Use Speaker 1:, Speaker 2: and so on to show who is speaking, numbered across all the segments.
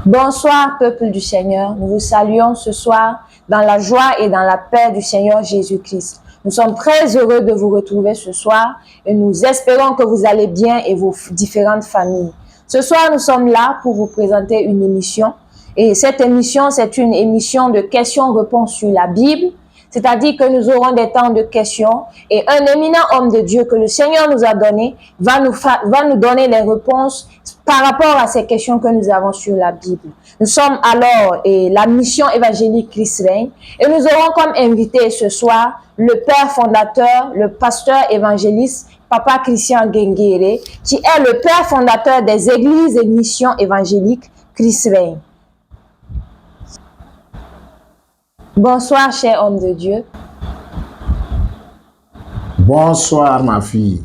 Speaker 1: Bonsoir, peuple du Seigneur. Nous vous saluons ce soir dans la joie et dans la paix du Seigneur Jésus-Christ. Nous sommes très heureux de vous retrouver ce soir et nous espérons que vous allez bien et vos différentes familles. Ce soir, nous sommes là pour vous présenter une émission. Et cette émission, c'est une émission de questions-réponses sur la Bible. C'est-à-dire que nous aurons des temps de questions et un éminent homme de Dieu que le Seigneur nous a donné va nous donner les réponses par rapport à ces questions que nous avons sur la Bible. Nous sommes alors la mission évangélique Christ règne et nous aurons comme invité ce soir le père fondateur, le pasteur évangéliste Papa Christian Genguéré, qui est le père fondateur des églises et missions évangéliques Christ règne. Bonsoir, cher homme de Dieu.
Speaker 2: Bonsoir, ma fille.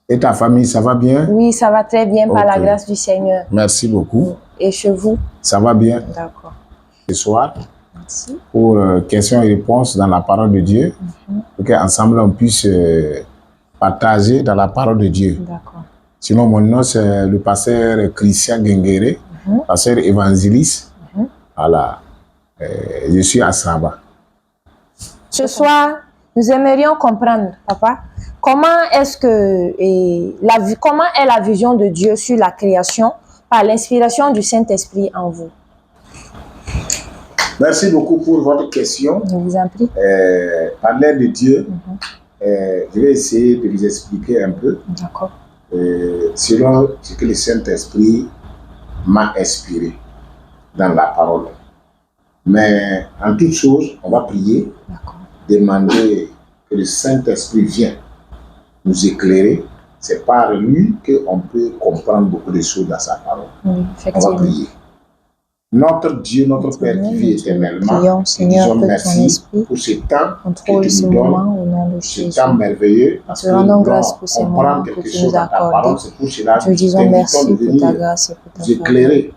Speaker 2: Et ta famille, ça va bien?
Speaker 1: Oui, ça va très bien par la grâce du Seigneur.
Speaker 2: Merci beaucoup.
Speaker 1: Et chez vous?
Speaker 2: Ça va bien.
Speaker 1: D'accord.
Speaker 2: Ce soir,
Speaker 1: merci.
Speaker 2: Pour questions et réponses dans la parole de Dieu, pour qu'ensemble on puisse partager dans la parole de Dieu.
Speaker 1: D'accord.
Speaker 2: Sinon, mon nom, c'est le pasteur Christian Genguéré, pasteur évangéliste. Voilà. Je suis à Saba.
Speaker 1: Ce soir, nous aimerions comprendre, papa, comment est la vision de Dieu sur la création par l'inspiration du Saint-Esprit en vous?
Speaker 2: Merci beaucoup pour votre question.
Speaker 1: Je vous en prie.
Speaker 2: Par l'aide de Dieu, je vais essayer de vous expliquer un peu.
Speaker 1: D'accord.
Speaker 2: Selon ce que le Saint-Esprit m'a inspiré dans la parole. Mais en toute chose, on va prier, demander que le Saint-Esprit vienne nous éclairer. C'est par lui qu'on peut comprendre beaucoup de choses dans sa parole.
Speaker 1: Oui,
Speaker 2: on va prier. Notre Dieu, notre Père qui vit éternellement, nous disons merci pour ce temps que tu nous donnes, ce temps merveilleux, parce que nous comprendre quelque chose dans ta parole. C'est pour cela que nous t'invitons de venir nous éclairer.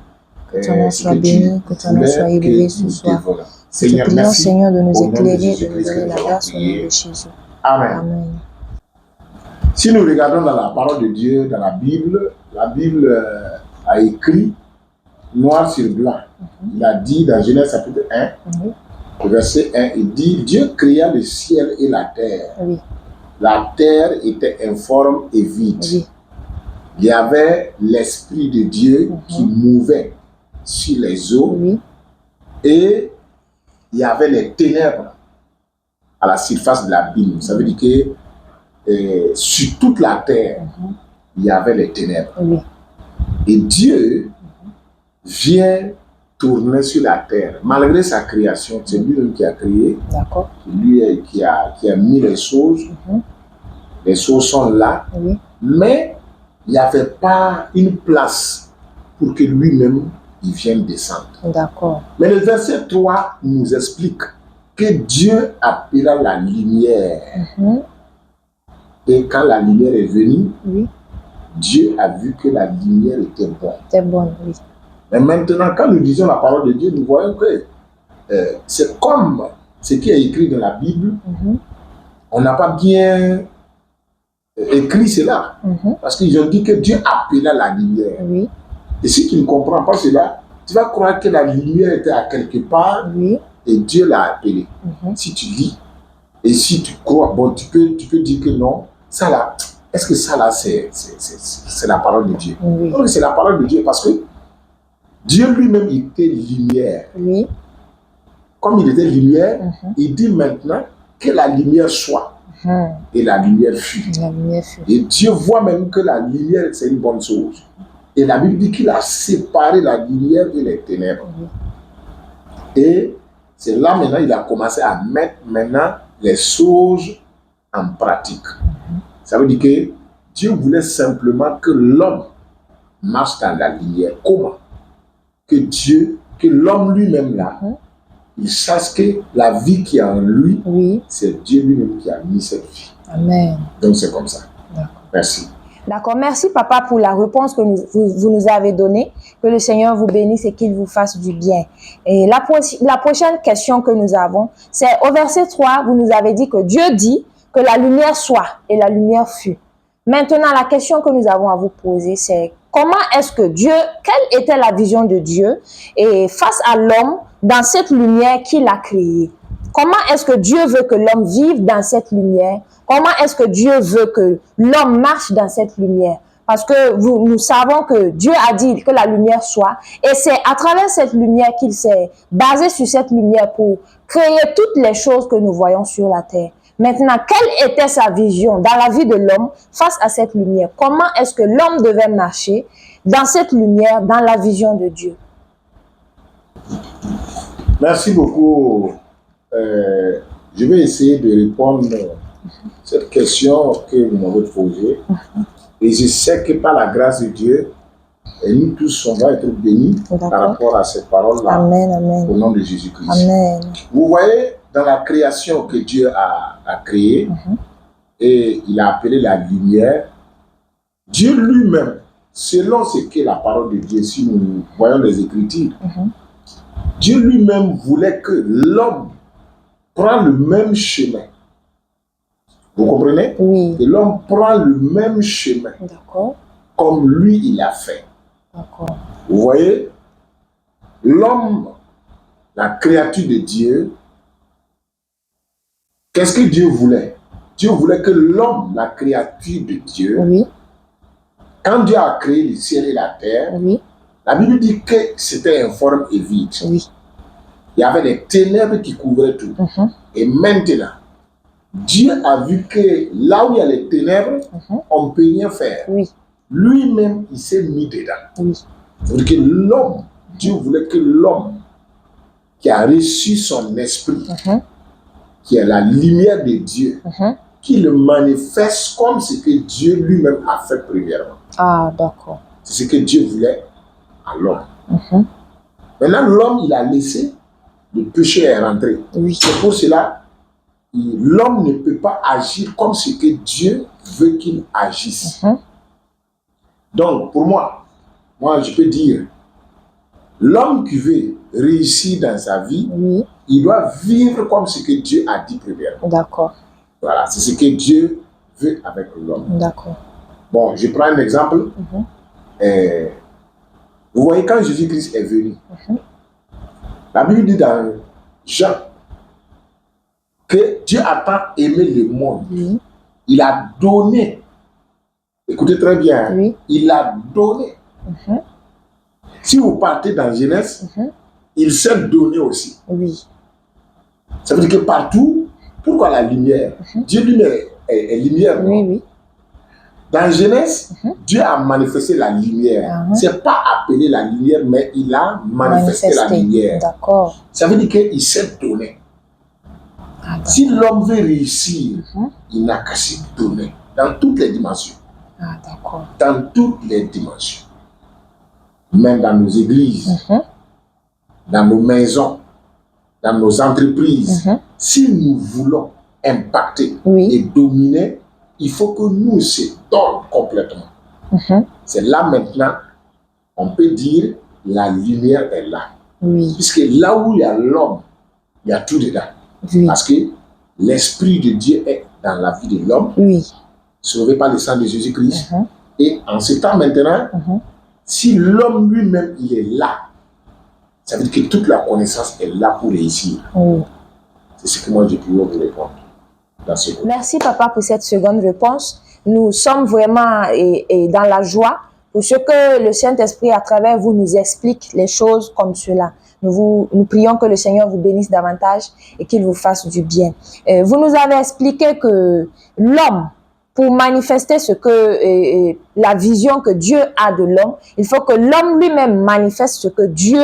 Speaker 1: Que ton nom soit béni, que ton nom soit élevé ce soir.
Speaker 2: Seigneur, merci.
Speaker 1: Seigneur, de nous éclairer, de nous donner la grâce au nom de Jésus.
Speaker 2: Amen.
Speaker 1: Amen.
Speaker 2: Si nous regardons dans la parole de Dieu, dans la Bible a écrit noir sur blanc. Il a dit dans Genèse chapitre 1, verset 1, il dit Dieu créa le ciel et la terre.
Speaker 1: Oui.
Speaker 2: La terre était informe et vide. Oui. Il y avait l'Esprit de Dieu qui mouvait sur les eaux et il y avait les ténèbres à la surface de l'abîme. Ça veut dire que sur toute la terre, il y avait les ténèbres. Et Dieu vient tourner sur la terre. Malgré sa création, c'est lui-même qui a créé. C'est lui qui a mis les choses. Les choses sont là. Mais il n'y avait pas une place pour que lui-même il vienne descendre.
Speaker 1: D'accord.
Speaker 2: Mais le verset 3 nous explique que Dieu appela la lumière. Et quand la lumière est venue, Dieu a vu que la lumière était bonne.
Speaker 1: C'était bonne, oui.
Speaker 2: Mais maintenant, quand nous lisons la parole de Dieu, nous voyons que c'est comme ce qui est écrit dans la Bible. On n'a pas bien écrit cela. Parce qu'ils ont dit que Dieu appela la lumière.
Speaker 1: Oui.
Speaker 2: Et si tu ne comprends pas cela, tu vas croire que la lumière était à quelque part et Dieu l'a appelée. Si tu lis et si tu crois, bon, tu peux dire que non, ça là, est-ce que ça là, c'est la parole de Dieu? Donc c'est la parole de Dieu parce que Dieu lui-même était lumière.
Speaker 1: Oui.
Speaker 2: Comme il était lumière, il dit maintenant que la lumière soit. Et la lumière fut. Et Dieu voit même que la lumière, c'est une bonne chose. Et la Bible dit qu'il a séparé la lumière et les ténèbres. Et c'est là maintenant, il a commencé à mettre maintenant les choses en pratique. Ça veut dire que Dieu voulait simplement que l'homme marche dans la lumière. Comment? Que l'homme lui-même là, il sache que la vie qui est en lui, c'est Dieu lui-même qui a mis cette vie.
Speaker 1: Amen.
Speaker 2: Donc c'est comme ça. Merci.
Speaker 1: D'accord. Merci, papa, pour la réponse que vous nous avez donnée. Que le Seigneur vous bénisse et qu'il vous fasse du bien. Et la prochaine question que nous avons, c'est au verset 3, vous nous avez dit que Dieu dit que la lumière soit et la lumière fut. Maintenant, la question que nous avons à vous poser, c'est comment est-ce que Dieu, quelle était la vision de Dieu et face à l'homme dans cette lumière qu'il a créée? Comment est-ce que Dieu veut que l'homme vive dans cette lumière? Comment est-ce que Dieu veut que l'homme marche dans cette lumière? Parce que nous savons que Dieu a dit que la lumière soit, et c'est à travers cette lumière qu'il s'est basé sur cette lumière pour créer toutes les choses que nous voyons sur la terre. Maintenant, quelle était sa vision dans la vie de l'homme face à cette lumière? Comment est-ce que l'homme devait marcher dans cette lumière, dans la vision de Dieu?
Speaker 2: Merci beaucoup. Je vais essayer de répondre à cette question que vous m'avez posée. Et je sais que par la grâce de Dieu, et nous tous, on va être bénis par rapport à cette parole-là.
Speaker 1: Amen, amen.
Speaker 2: Au nom de Jésus-Christ.
Speaker 1: Amen.
Speaker 2: Vous voyez, dans la création que Dieu a créée, et il a appelé la lumière, Dieu lui-même, selon ce que la parole de Dieu, si nous voyons les Écritures, Dieu lui-même voulait que l'homme prenne le même chemin. Vous comprenez?
Speaker 1: Oui.
Speaker 2: Que l'homme prend le même chemin.
Speaker 1: D'accord.
Speaker 2: Comme lui, il a fait.
Speaker 1: D'accord.
Speaker 2: Vous voyez? L'homme, la créature de Dieu, qu'est-ce que Dieu voulait? Dieu voulait que l'homme, la créature de Dieu,
Speaker 1: oui.
Speaker 2: Quand Dieu a créé le ciel et la terre,
Speaker 1: oui.
Speaker 2: La Bible dit que c'était informe et vide.
Speaker 1: Oui.
Speaker 2: Il y avait des ténèbres qui couvraient tout. Et maintenant, Dieu a vu que là où il y a les ténèbres, on ne peut rien faire.
Speaker 1: Oui.
Speaker 2: Lui-même, il s'est mis dedans.
Speaker 1: Oui.
Speaker 2: C'est-à-dire que l'homme, Dieu voulait que l'homme qui a reçu son esprit, qui est la lumière de Dieu, qui le manifeste comme ce que Dieu lui-même a fait premièrement.
Speaker 1: Ah, d'accord.
Speaker 2: C'est ce que Dieu voulait à l'homme. Maintenant, l'homme, il a laissé, le péché est rentré.
Speaker 1: Oui.
Speaker 2: C'est pour cela l'homme ne peut pas agir comme ce que Dieu veut qu'il agisse. Donc, pour moi, je peux dire, l'homme qui veut réussir dans sa vie, il doit vivre comme ce que Dieu a dit premièrement.
Speaker 1: D'accord.
Speaker 2: Voilà, c'est ce que Dieu veut avec l'homme.
Speaker 1: D'accord.
Speaker 2: Bon, je prends un exemple. Vous voyez, quand Jésus-Christ est venu, la Bible dit dans Jean que Dieu a tant aimé le monde. Il a donné. Écoutez très bien. Il a donné. Si vous partez dans Genèse, il s'est donné aussi. Ça veut dire que partout, pourquoi la lumière? Dieu lui-même est lumière. Dans Genèse, Dieu a manifesté la lumière. Ce n'est pas appelé la lumière, mais il a manifesté la lumière. Ça veut dire qu'il s'est donné. Si l'homme veut réussir, il n'a qu'à se donner dans toutes les dimensions. Dans toutes les dimensions. Même dans nos églises, dans nos maisons, dans nos entreprises. Si nous voulons impacter et dominer, il faut que nous se donnons complètement. C'est là maintenant, on peut dire, la lumière est là. Puisque là où il y a l'homme, il y a tout dedans. Parce que l'Esprit de Dieu est dans la vie de l'homme, sauvé par le sang de Jésus-Christ. Et en ce temps maintenant, si l'homme lui-même, il est là, ça veut dire que toute la connaissance est là pour réussir. C'est ce que moi, je peux vous répondre.
Speaker 1: Merci, papa, pour cette seconde réponse. Nous sommes vraiment dans la joie pour ce que le Saint-Esprit, à travers vous, nous explique les choses comme cela. Nous prions que le Seigneur vous bénisse davantage et qu'il vous fasse du bien. Vous nous avez expliqué que l'homme, pour manifester la vision que Dieu a de l'homme, il faut que l'homme lui-même manifeste ce que Dieu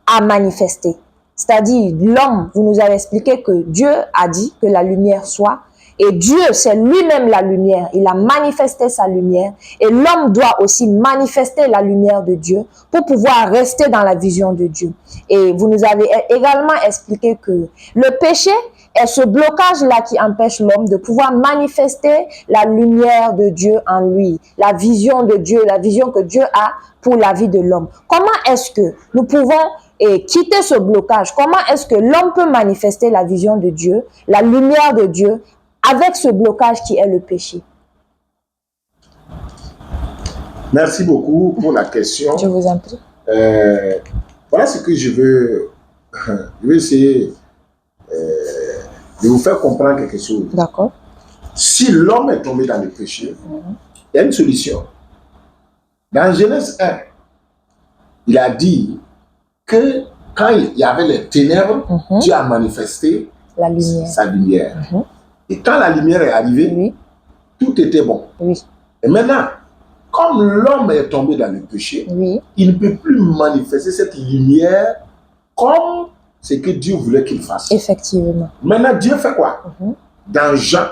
Speaker 1: a manifesté. C'est-à-dire, l'homme, vous nous avez expliqué que Dieu a dit que la lumière soit, et Dieu, c'est lui-même la lumière. Il a manifesté sa lumière, et l'homme doit aussi manifester la lumière de Dieu pour pouvoir rester dans la vision de Dieu. Et vous nous avez également expliqué que le péché est ce blocage-là qui empêche l'homme de pouvoir manifester la lumière de Dieu en lui, la vision de Dieu, la vision que Dieu a pour la vie de l'homme. Comment est-ce que nous pouvons quitter ce blocage? Comment est-ce que l'homme peut manifester la vision de Dieu, la lumière de Dieu, avec ce blocage qui est le péché?
Speaker 2: Merci beaucoup pour la question.
Speaker 1: Je vous en prie.
Speaker 2: Voilà ce que je veux. Je vais essayer de vous faire comprendre quelque chose.
Speaker 1: D'accord.
Speaker 2: Si l'homme est tombé dans le péché, il y a une solution. Dans Genèse 1, il a dit que quand il y avait les ténèbres, Dieu a manifesté
Speaker 1: la lumière.
Speaker 2: Sa lumière. Et quand la lumière est arrivée, tout était bon. Et maintenant, comme l'homme est tombé dans le péché, il ne peut plus manifester cette lumière comme ce que Dieu voulait qu'il fasse.
Speaker 1: Effectivement.
Speaker 2: Maintenant, Dieu fait quoi? Dans Jean,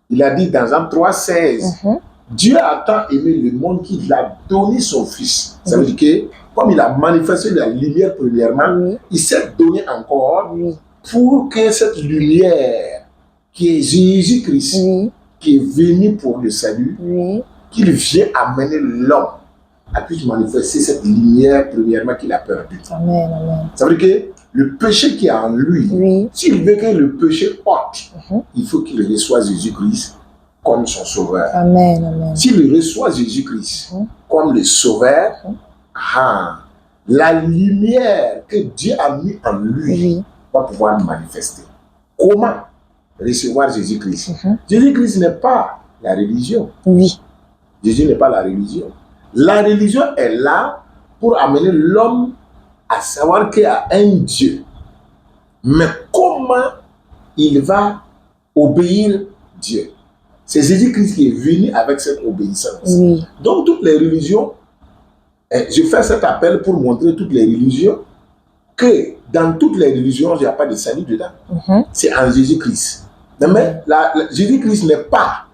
Speaker 2: il a dit dans Jean 3,16, Dieu a tant aimé le monde qu'il a donné son Fils. Ça veut dire que, comme il a manifesté la lumière premièrement, il s'est donné encore pour que cette lumière, qui est Jésus-Christ, qui est venu pour le salut, qu'il vienne amener l'homme à puisse manifester cette lumière premièrement qu'il a perdue.
Speaker 1: Amen, amen.
Speaker 2: Ça veut dire que le péché qui est en lui, s'il veut que le péché ôte, il faut qu'il reçoive Jésus-Christ comme son sauveur.
Speaker 1: Amen, amen.
Speaker 2: S'il reçoit Jésus-Christ comme le sauveur, la lumière que Dieu a mis en lui va pouvoir manifester. Comment recevoir Jésus-Christ? Jésus-Christ n'est pas la religion. Jésus n'est pas la religion. La religion est là pour amener l'homme à savoir qu'il y a un Dieu. Mais comment il va obéir Dieu? C'est Jésus-Christ qui est venu avec cette obéissance. Donc toutes les religions, je fais cet appel pour montrer toutes les religions que dans toutes les religions, il n'y a pas de salut dedans. C'est en Jésus-Christ. Mais Jésus-Christ n'est pas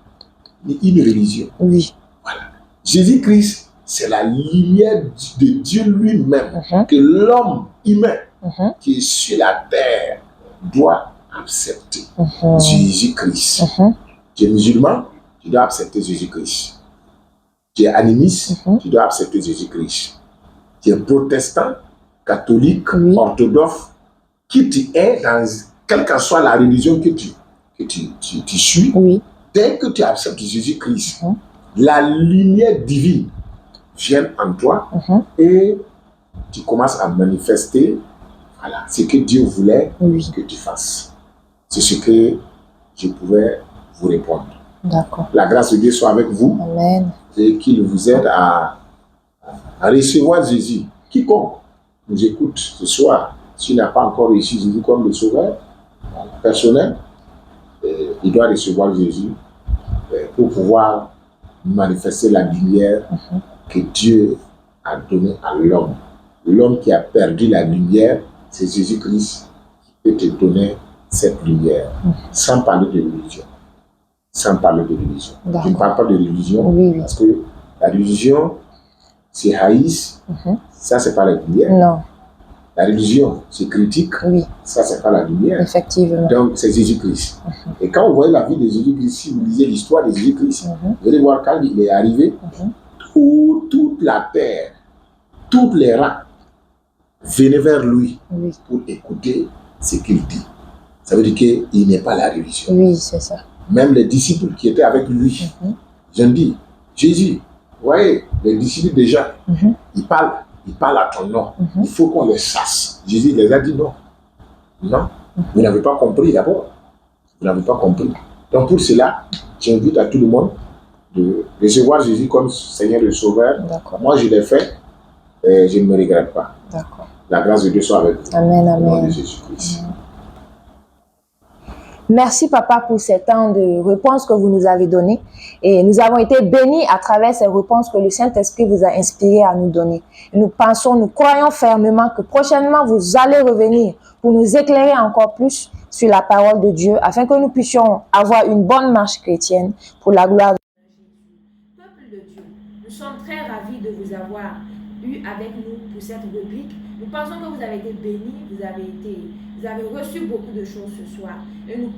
Speaker 2: une religion. Voilà. Jésus-Christ, c'est la lumière de Dieu lui-même que l'homme humain qui est sur la terre doit accepter. Jésus-Christ. Tu es musulman, tu dois accepter Jésus-Christ. Tu es animiste, tu dois accepter Jésus-Christ. Tu es protestant, catholique, orthodoxe, qui tu es, dans quelle que soit la religion que tu suis, dès que tu acceptes Jésus-Christ, la lumière divine vient en toi et tu commences à manifester ce que Dieu voulait que tu fasses. C'est ce que je pouvais vous répondre.
Speaker 1: D'accord.
Speaker 2: La grâce de Dieu soit avec vous.
Speaker 1: Amen.
Speaker 2: Et qu'il vous aide à recevoir Jésus. Quiconque nous écoute ce soir, s'il n'a pas encore reçu Jésus comme le sauveur personnel, il doit recevoir Jésus pour pouvoir manifester la lumière que Dieu a donnée à l'homme. L'homme qui a perdu la lumière, c'est Jésus-Christ qui peut te donner cette lumière, sans parler de religion. Sans parler de religion. Je ne parle pas de religion, parce que la religion, c'est haïs, ça c'est pas la lumière.
Speaker 1: Non. La
Speaker 2: religion, c'est critique, ça c'est pas la lumière.
Speaker 1: Effectivement.
Speaker 2: Donc c'est Jésus-Christ. Et quand vous voyez la vie de Jésus-Christ, si vous lisez l'histoire de Jésus-Christ, vous allez voir quand il est arrivé, toute la terre, tous les rangs venaient vers lui pour écouter ce qu'il dit. Ça veut dire qu'il n'est pas la religion.
Speaker 1: Oui, c'est ça.
Speaker 2: Même les disciples qui étaient avec lui, j'ai dit, Jésus, vous voyez, les disciples déjà, ils parlent à ton nom. Il faut qu'on les chasse. Jésus les a dit non. Non, vous n'avez pas compris d'abord. Vous n'avez pas compris. Donc pour cela, j'invite à tout le monde de recevoir Jésus comme Seigneur et Sauveur. Moi, je l'ai fait et je ne me regrette pas. La grâce de Dieu soit avec vous.
Speaker 1: Amen, amen.
Speaker 2: Au nom de Jésus-Christ.
Speaker 1: Merci, Papa, pour ces temps de réponses que vous nous avez données. Et nous avons été bénis à travers ces réponses que le Saint-Esprit vous a inspiré à nous donner. Et nous pensons, nous croyons fermement que prochainement, vous allez revenir pour nous éclairer encore plus sur la parole de Dieu, afin que nous puissions avoir une bonne marche chrétienne pour la gloire de Dieu. Peuple de Dieu, nous sommes très ravis de vous avoir eu avec nous pour cette rubrique. Nous pensons que vous avez été bénis, vous avez reçu beaucoup de choses ce soir. Et nous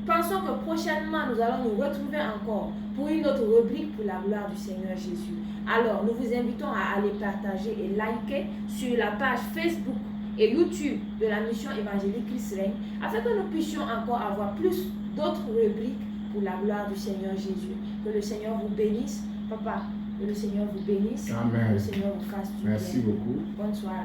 Speaker 1: pensons que prochainement, nous allons nous retrouver encore pour une autre rubrique pour la gloire du Seigneur Jésus. Alors, nous vous invitons à aller partager et liker sur la page Facebook et YouTube de la mission évangélique Christ règne, afin que nous puissions encore avoir plus d'autres rubriques pour la gloire du Seigneur Jésus. Que le Seigneur vous bénisse. Papa, Que le Seigneur vous bénisse.
Speaker 2: Amen.
Speaker 1: Que le Seigneur vous fasse du bien.
Speaker 2: Merci beaucoup.
Speaker 1: Bonne soirée.